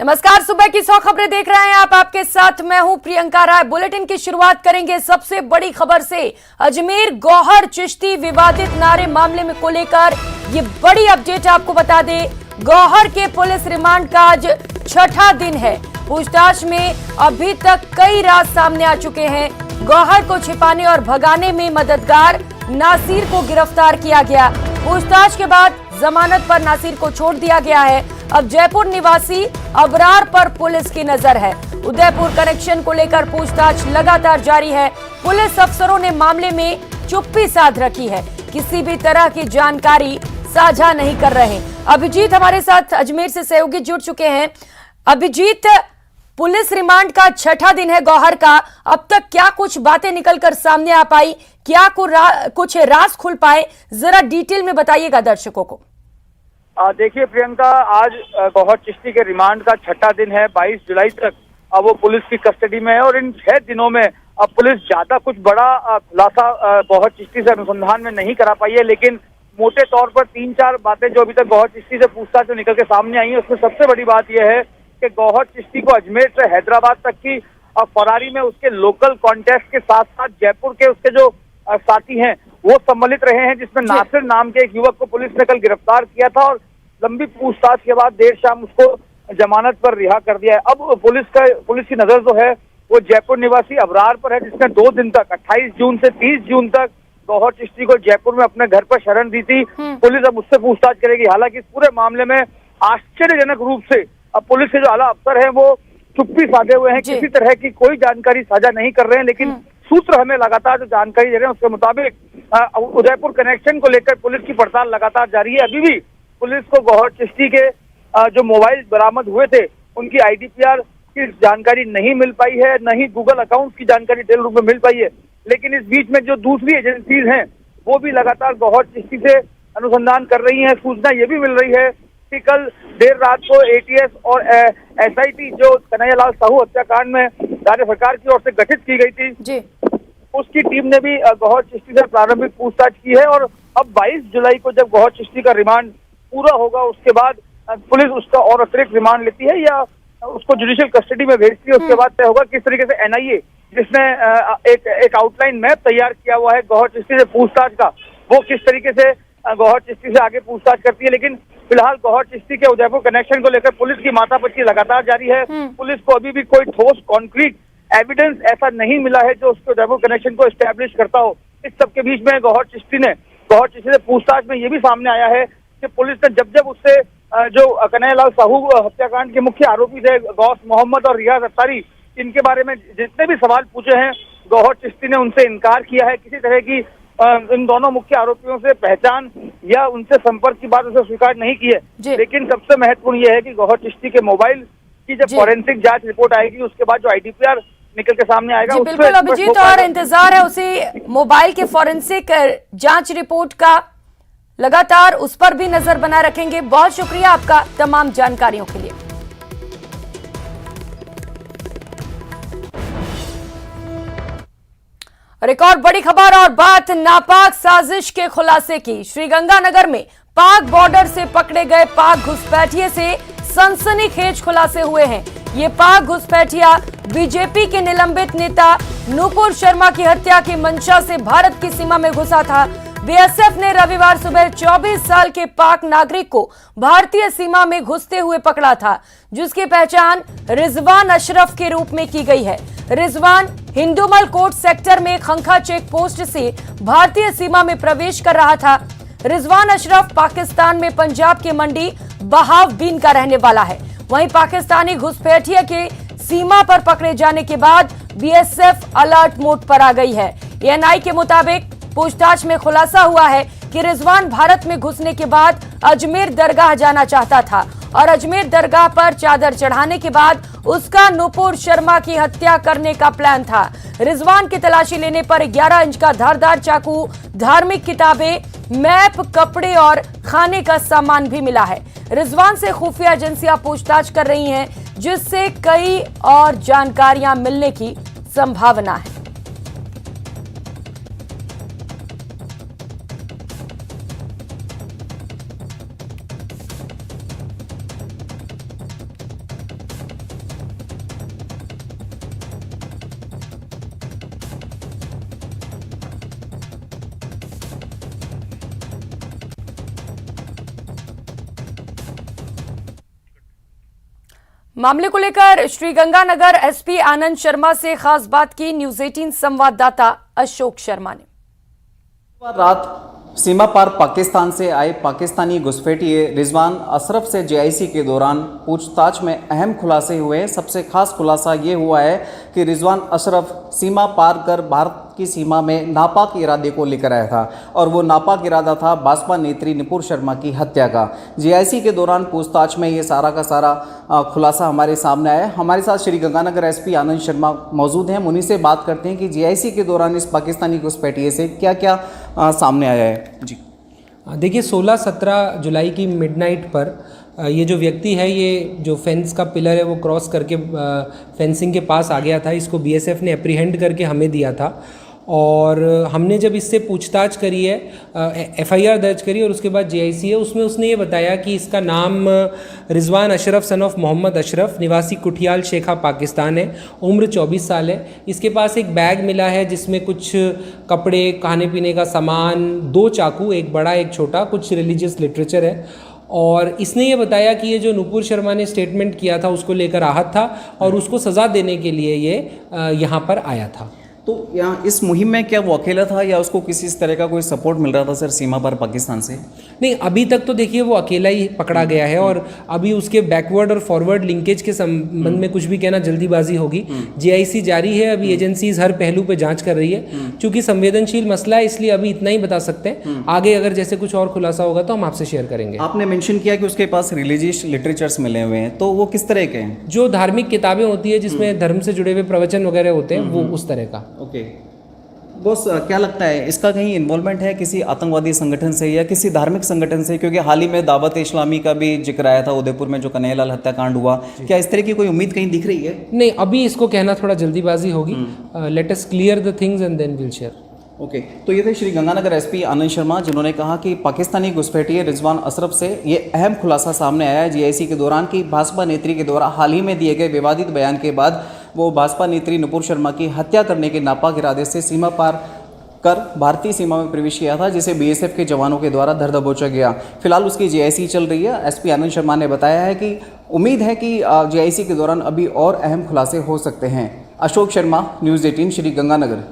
नमस्कार, सुबह की 100 खबरें देख रहे हैं आप। आपके साथ मैं हूं प्रियंका राय। बुलेटिन की शुरुआत करेंगे सबसे बड़ी खबर से। अजमेर गौहर चिश्ती विवादित नारे मामले में को लेकर ये बड़ी अपडेट आपको बता दें। गौहर के पुलिस रिमांड का आज छठा दिन है। पूछताछ में अभी तक कई राज सामने आ चुके हैं। गौहर को छिपाने और भगाने में मददगार नासिर को गिरफ्तार किया गया। पूछताछ के बाद जमानत पर नासिर को छोड़ दिया गया है। अब जयपुर निवासी अबरार पर पुलिस की नजर है। उदयपुर कनेक्शन को लेकर पूछताछ लगातार जारी है। पुलिस अफसरों ने मामले में चुप्पी साध रखी है, किसी भी तरह की जानकारी साझा नहीं कर रहे। अभिजीत हमारे साथ अजमेर से सहयोगी जुड़ चुके हैं। अभिजीत, पुलिस रिमांड का छठा दिन है गौहर का। अब तक क्या कुछ बातें निकलकर सामने आ पाई, क्या कुछ राज खुल पाए, जरा डिटेल में बताइएगा दर्शकों को। देखिए प्रियंका, आज गौहर चिश्ती के रिमांड का छठा दिन है। 22 जुलाई तक वो पुलिस की कस्टडी में है और इन 6 दिनों में अब पुलिस ज्यादा कुछ बड़ा खुलासा गौहर चिश्ती से अनुसंधान में नहीं करा पाई है, लेकिन मोटे तौर पर 3-4 बातें जो अभी तक गौहर चिश्ती से पूछताछ में निकल के सामने आई है, उसमें सबसे बड़ी बात यह है कि गौहर चिश्ती को अजमेर से हैदराबाद तक की फरारी में उसके लोकल कॉन्टेस्ट के साथ साथ जयपुर के उसके जो साथी हैं वो सम्मिलित रहे हैं, जिसमें नासिर नाम के एक युवक को पुलिस ने कल गिरफ्तार किया था और लंबी पूछताछ के बाद देर शाम उसको जमानत पर रिहा कर दिया है। अब पुलिस की नजर जो है वो जयपुर निवासी अबरार पर है, जिसने 2 दिन तक 28 जून से 30 जून तक गौहर चिश्ती को जयपुर में अपने घर पर शरण दी थी। पुलिस अब उससे पूछताछ करेगी। हालांकि इस पूरे मामले में आश्चर्यजनक रूप से अब पुलिस के जो आला अफसर हैं वो चुप्पी साधे हुए हैं, किसी तरह की कोई जानकारी साझा नहीं कर रहे हैं। लेकिन सूत्र हमें लगातार जो जानकारी दे रहे हैं उसके मुताबिक उदयपुर कनेक्शन को लेकर पुलिस की पड़ताल लगातार जारी है। अभी भी पुलिस को गौहर चिश्ती के जो मोबाइल बरामद हुए थे उनकी IDPR की जानकारी नहीं मिल पाई है, न ही गूगल अकाउंट की जानकारी डिटेल रूप में मिल पाई है। लेकिन इस बीच में जो दूसरी एजेंसीज हैं वो भी लगातार गौहर चिश्ती से अनुसंधान कर रही हैं। सूचना ये भी मिल रही है कि कल देर रात को ATS और SIT जो कन्हैयालाल साहू हत्याकांड में राज्य सरकार की ओर से गठित की गई थी जी, उसकी टीम ने भी गौहर चिश्ती से प्रारंभिक पूछताछ की है। और अब 22 जुलाई को जब गौहर चिश्ती का रिमांड पूरा होगा उसके बाद पुलिस उसका और अतिरिक्त रिमांड लेती है या उसको जुडिशियल कस्टडी में भेजती है। उसके बाद तय होगा किस तरीके से NIA, जिसने एक आउटलाइन मैप तैयार किया हुआ है गौहर चिश्ती से पूछताछ का, वो किस तरीके से गौहर चिश्ती से आगे पूछताछ करती है। लेकिन फिलहाल गौहर चिश्ती के उदयपुर कनेक्शन को लेकर पुलिस की माथापच्ची लगातार जारी है। पुलिस को अभी भी कोई ठोस कॉन्क्रीट एविडेंस ऐसा नहीं मिला है जो उसके उदयपुर कनेक्शन को एस्टेब्लिश करता हो। इस सब के बीच में गौहर चिश्ती से पूछताछ में ये भी सामने आया है कि पुलिस ने जब उससे जो कन्हैयालाल साहू हत्याकांड के मुख्य आरोपी थे गौस मोहम्मद और रियाज अत्तारी, इनके बारे में जितने भी सवाल पूछे हैं गौहर चिश्ती ने उनसे इनकार किया है। किसी तरह की इन दोनों मुख्य आरोपियों से पहचान या उनसे संपर्क की बात उसे स्वीकार नहीं की है। लेकिन सबसे महत्वपूर्ण यह है कि गौहर चिश्ती के मोबाइल की जब फॉरेंसिक जांच रिपोर्ट आएगी उसके बाद जो IDPR निकल के सामने आएगा। बिल्कुल अभिजीत, और इंतजार है उसी मोबाइल के फॉरेंसिक जांच रिपोर्ट का। लगातार उस पर भी नजर बनाए रखेंगे। बहुत शुक्रिया आपका तमाम जानकारियों के लिए। और एक और बड़ी खबर और बात नापाक साजिश के खुलासे की। श्रीगंगानगर में पाक बॉर्डर से पकड़े गए पाक घुसपैठिए से सनसनीखेज खुलासे हुए हैं। ये पाक घुसपैठिया बीजेपी के निलंबित नेता नुपुर शर्मा की हत्या की मंशा से भारत की सीमा में घुसा था। BSF ने रविवार सुबह 24 साल के पाक नागरिक को भारतीय सीमा में घुसते हुए पकड़ा था, जिसकी पहचान रिजवान अशरफ के रूप में की गई है। रिजवान हिंदुमल कोट सेक्टर में खंखा चेक पोस्ट से भारतीय सीमा में प्रवेश कर रहा था। रिजवान अशरफ पाकिस्तान में पंजाब के मंडी बहावबीन का रहने वाला है। वहीं पाकिस्तानी घुसपैठिया के सीमा पर पकड़े जाने के बाद BSF अलर्ट मोड पर आ गई है। ANI के मुताबिक पूछताछ में खुलासा हुआ है कि रिजवान भारत में घुसने के बाद अजमेर दरगाह जाना चाहता था और अजमेर दरगाह पर चादर चढ़ाने के बाद उसका नुपुर शर्मा की हत्या करने का प्लान था। रिजवान की तलाशी लेने पर 11 इंच का धारदार चाकू, धार्मिक किताबें, मैप, कपड़े और खाने का सामान भी मिला है। रिजवान से खुफिया एजेंसियां पूछताछ कर रही हैं, जिससे कई और जानकारियां मिलने की संभावना है। मामले को लेकर श्रीगंगानगर एसपी आनंद शर्मा से खास बात की न्यूज 18 संवाददाता अशोक शर्मा ने। रात सीमा पार पाकिस्तान से आए पाकिस्तानी घुसपैठिए रिजवान अशरफ से जेआईसी के दौरान पूछताछ में अहम खुलासे हुए। सबसे खास खुलासा ये हुआ है कि रिजवान अशरफ सीमा पार कर भारत की सीमा में नापाक इरादे को लेकर आया था और वो नापाक इरादा था भाजपा नेत्री नुपुर शर्मा की हत्या का। जेआईसी के दौरान पूछताछ में ये सारा का सारा खुलासा हमारे सामने आया। हमारे साथ श्रीगंगानगर एसपी आनंद शर्मा मौजूद हैं। उन्हीं से बात करते हैं कि जेआईसी के दौरान इस पाकिस्तानी घुसपैठिए से क्या क्या सामने आया है। जी देखिए, 16-17 जुलाई की मिडनाइट पर ये जो व्यक्ति है, ये जो फेंस का पिलर है वो क्रॉस करके फेंसिंग के पास आ गया था। इसको बीएसएफ ने एप्रीहेंड करके हमें दिया था और हमने जब इससे पूछताछ करी है, एफआईआर दर्ज करी और उसके बाद जेआईसी है, उसमें उसने ये बताया कि इसका नाम रिजवान अशरफ सन ऑफ मोहम्मद अशरफ, निवासी कुठियाल शेखा पाकिस्तान है, उम्र 24 साल है। इसके पास एक बैग मिला है जिसमें कुछ कपड़े, खाने पीने का सामान, 2 चाकू, एक बड़ा एक छोटा, कुछ रिलीजियस लिटरेचर है। और इसने ये बताया कि ये जो नुपुर शर्मा ने स्टेटमेंट किया था उसको लेकर आहत था और उसको सज़ा देने के लिए ये यहाँ पर आया था। तो यहाँ इस मुहिम में क्या वो अकेला था या उसको किसी इस तरह का कोई सपोर्ट मिल रहा था सर सीमा पर पाकिस्तान से? नहीं, अभी तक तो देखिए वो अकेला ही पकड़ा गया है और अभी उसके बैकवर्ड और फॉरवर्ड लिंकेज के संबंध में कुछ भी कहना जल्दीबाजी होगी। जेआईसी जारी है, अभी एजेंसीज हर पहलू पे जांच कर रही है। चूंकि संवेदनशील मसला है इसलिए अभी इतना ही बता सकते हैं। आगे अगर जैसे कुछ और खुलासा होगा तो हम आपसे शेयर करेंगे। आपने मेंशन किया कि उसके पास रिलीजियस लिटरेचर्स मिले हुए हैं, तो वो किस तरह के हैं? जो धार्मिक किताबें होती है जिसमें धर्म से जुड़े हुए प्रवचन वगैरह होते हैं, वो उस तरह का। ओके बॉस, क्या लगता है इसका कहीं इन्वॉल्वमेंट है किसी आतंकवादी संगठन से या किसी धार्मिक संगठन से? क्योंकि हाल ही में दावत इस्लामी का भी जिक्र आया था उदयपुर में, जो कन्हैयालाल हत्याकांड हुआ। क्या इस तरह की कोई उम्मीद कहीं दिख रही है? नहीं, अभी इसको कहना थोड़ा जल्दीबाजी होगी। Let us clear the things and then will share. Okay तो ये थे श्रीगंगानगर एसपी आनंद शर्मा, जिन्होंने कहा कि पाकिस्तानी घुसपैठिए रिजवान अशरफ से ये अहम खुलासा सामने आया है जेआईसी के दौरान कि भाजपा नेत्री के द्वारा हाल ही में दिए गए विवादित बयान के बाद वो भाजपा नेत्री नुपुर शर्मा की हत्या करने के नापाक इरादे से सीमा पार कर भारतीय सीमा में प्रवेश किया था, जिसे बीएसएफ के जवानों के द्वारा धर दबोचा गया। फिलहाल उसकी जेआईसी चल रही है। एसपी आनंद शर्मा ने बताया है कि उम्मीद है कि जेआईसी के दौरान अभी और अहम खुलासे हो सकते हैं। अशोक शर्मा, न्यूज़ 18 श्रीगंगानगर।